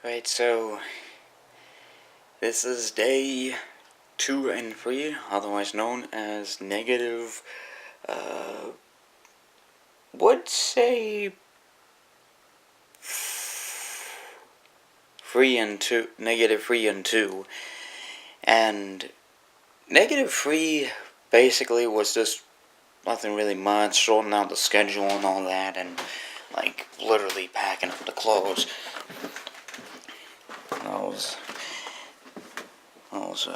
Right, so this is day 2 and 3, otherwise known as negative, would say 3 and 2, negative 3 and 2, and negative 3 basically was just nothing really much, sorting out the schedule and all that, and like literally packing up the clothes. I was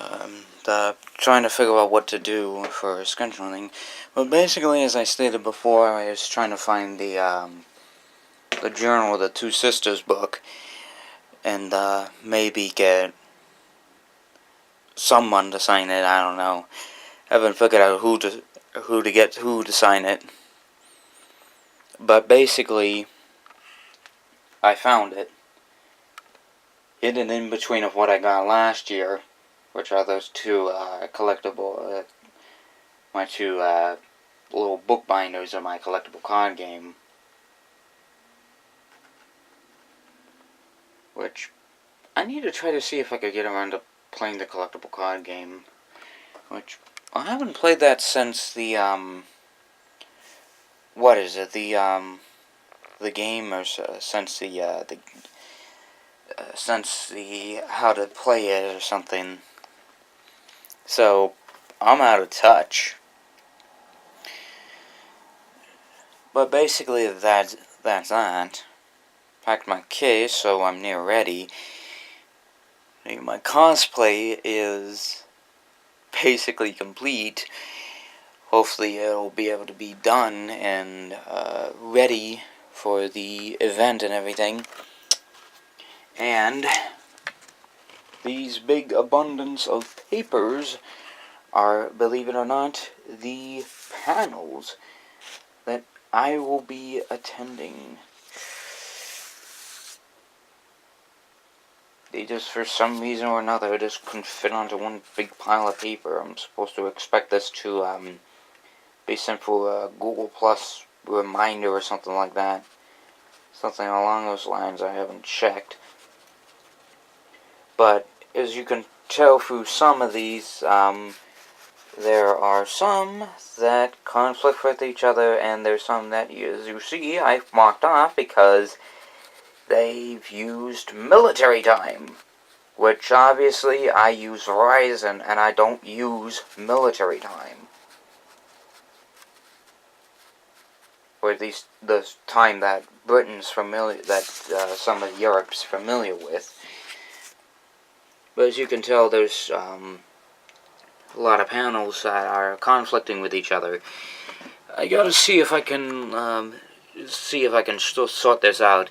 trying to figure out what to do for scheduling. But basically, as I stated before, I was trying to find the Journal of the Two Sisters book, and maybe get someone to sign it. I don't know. I haven't figured out who to sign it. But basically, I found it hidden in between of what I got last year, which are those two collectible, my two little book binders of my collectible card game. Which, I need to try to see if I could get around to playing the collectible card game. Which, I haven't played that since the, what is it, the game, or since since the how to play it or something. So, I'm out of touch. But basically, that's that. Packed my case, so I'm near ready. My cosplay is basically complete. Hopefully it'll be able to be done and ready for the event and everything. And these big abundance of papers are, believe it or not, the panels that I will be attending. They just, for some reason or another, just couldn't fit onto one big pile of paper. I'm supposed to expect this to be sent for a Google Plus reminder or something like that. Something along those lines. I haven't checked. But as you can tell through some of these, there are some that conflict with each other, and there's some that, as you see, I've marked off because they've used military time, which obviously I use Verizon and I don't use military time. Or at least the time that Britain's familiar, that some of Europe's familiar with. But as you can tell, there's a lot of panels that are conflicting with each other. I gotta see if I can sort this out.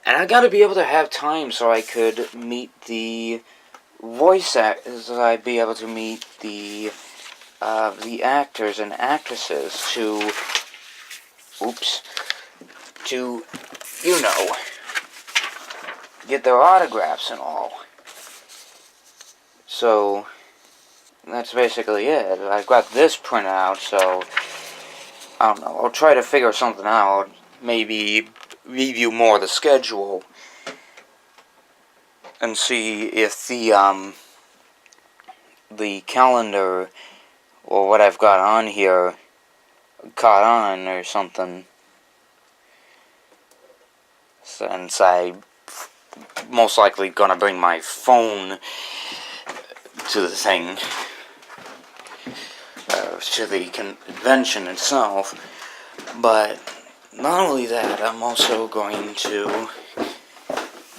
And I gotta be able to have time so I could meet the voice actors, I'd be able to meet the actors and actresses to, you know, get their autographs and all. So, that's basically it. I've got this printed out, so, I don't know, I'll try to figure something out. Maybe review more of the schedule and see if the calendar or what I've got on here caught on or something, since I'm most likely gonna bring my phone to the thing, to the convention itself. But not only that, I'm also going to,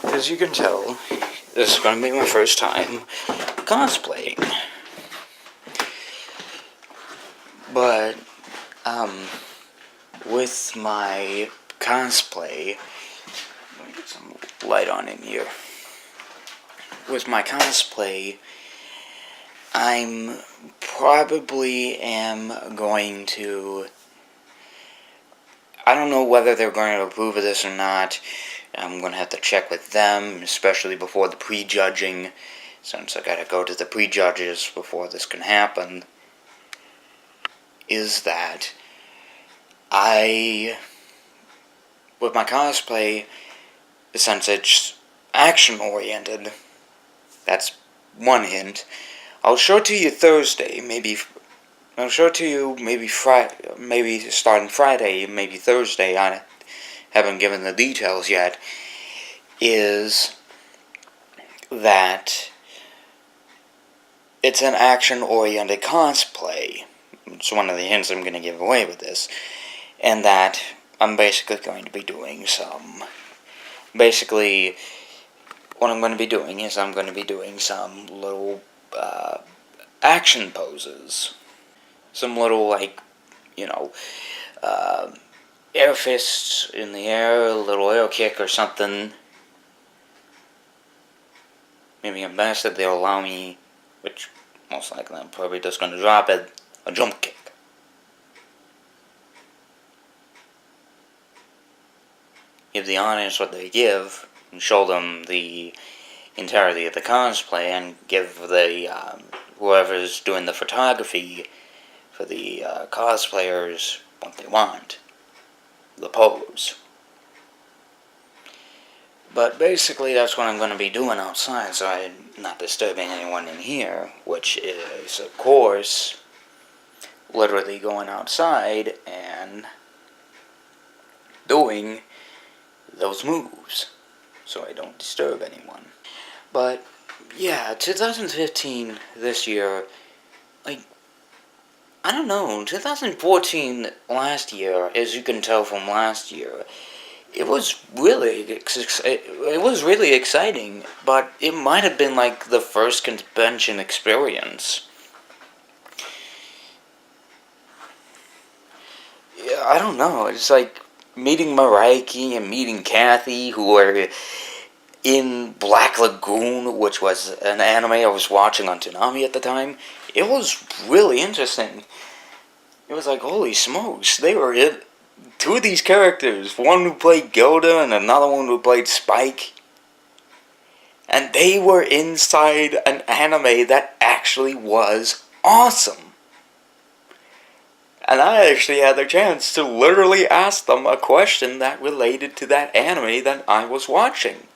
as you can tell, this is going to be my first time cosplaying. But, with my cosplay, let me get some light on in here. With my cosplay, I'm probably am going to, I don't know whether they're going to approve of this or not. I'm going to have to check with them, especially before the prejudging, since I gotta go to the prejudges before this can happen. Is that with my cosplay, since action-oriented. That's one hint. I'll show it to you Thursday, maybe. I'll show it to you maybe starting Friday, maybe Thursday. I haven't given the details yet. Is that it's an action-oriented cosplay. It's one of the hints I'm going to give away with this. And that I'm basically going to be doing some... Basically, what I'm going to be doing is I'm going to be doing some little action poses. Some little, like, you know, air fists in the air, a little air kick or something. Maybe a best that they'll allow me, which most likely I'm probably just going to drop it, a jump kick. Give the audience what they give, and show them the entirety of the cosplay, and give the whoever's doing the photography for the cosplayers what they want, the pose. But basically that's what I'm going to be doing outside, so I'm not disturbing anyone in here, which is, of course, literally going outside and doing those moves, so I don't disturb anyone. But, yeah, 2015, this year, like, I don't know, 2014, last year, as you can tell from last year, it was really exciting, but it might have been like the first convention experience. Yeah, I don't know, it's like meeting Maraiki and meeting Kathy, who were in Black Lagoon, which was an anime I was watching on Toonami at the time. It was really interesting. It was like, holy smokes, they were in two of these characters, one who played Gilda and another one who played Spike. And they were inside an anime that actually was awesome. And I actually had the chance to literally ask them a question that related to that anime that I was watching.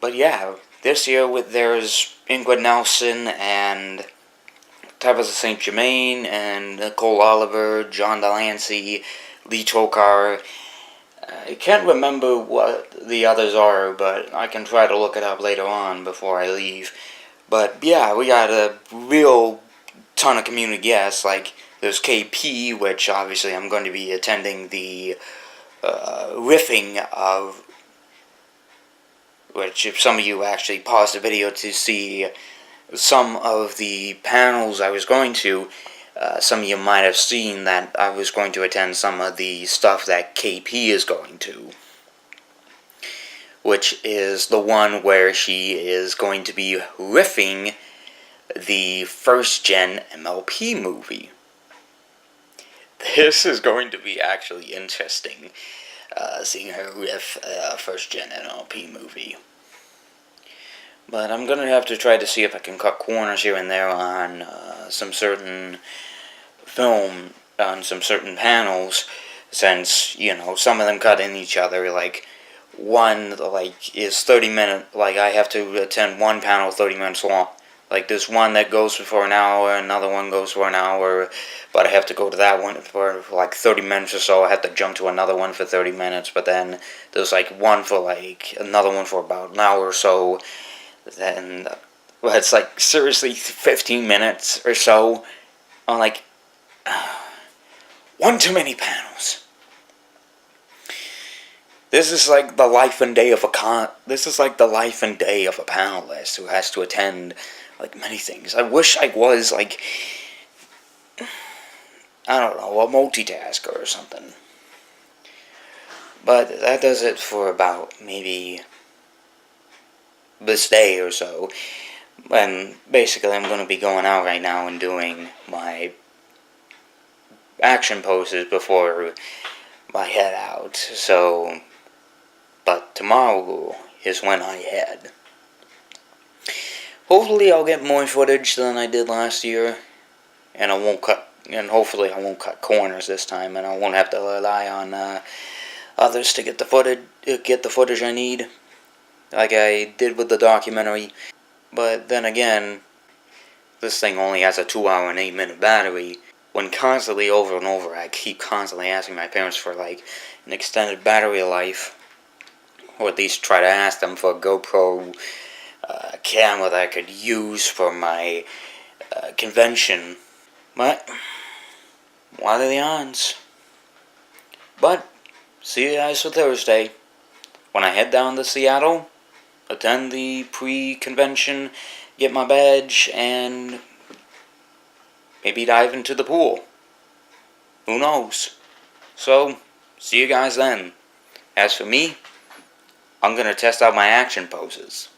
But yeah, this year there's Ingrid Nelson and Tabitha St. Germain and Nicole Oliver, John Delancey, Lee Tokar. I can't remember what the others are, but I can try to look it up later on before I leave. But yeah, we got a real ton of community guests. Like, there's KP, which obviously I'm going to be attending the riffing of, which if some of you actually paused the video to see some of the panels I was going to, some of you might have seen that I was going to attend some of the stuff that KP is going to, which is the one where she is going to be riffing the first-gen MLP movie. This is going to be actually interesting, seeing her riff a first-gen MLP movie. But I'm going to have to try to see if I can cut corners here and there on some certain film, on some certain panels, since, you know, some of them cut in each other. Like, one, like, is 30 minutes, like, I have to attend one panel 30 minutes long. Like, there's one that goes for an hour, another one goes for an hour, but I have to go to that one for like 30 minutes or so. I have to jump to another one for 30 minutes, but then there's like one for like, another one for about an hour or so. Then, well, it's like, seriously, 15 minutes or so. I'm like, one too many panels. This is like the life and day of a this is like the life and day of a panelist who has to attend, like, many things. I wish I was, like, I don't know, a multitasker or something. But that does it for about maybe this day or so. And basically I'm going to be going out right now and doing my action poses before I head out. So, but tomorrow is when I head. Hopefully I'll get more footage than I did last year, and hopefully I won't cut corners this time, and I won't have to rely on others to get the footage I need, like I did with the documentary. But then again, this thing only has a 2-hour and 8-minute battery. When constantly over and over, I keep constantly asking my parents for like an extended battery life, or at least try to ask them for a GoPro camera that I could use for my convention. But what are the odds? But see you guys for Thursday when I head down to Seattle, attend the pre-convention, get my badge, and maybe dive into the pool. Who knows? So, see you guys then. As for me, I'm gonna test out my action poses.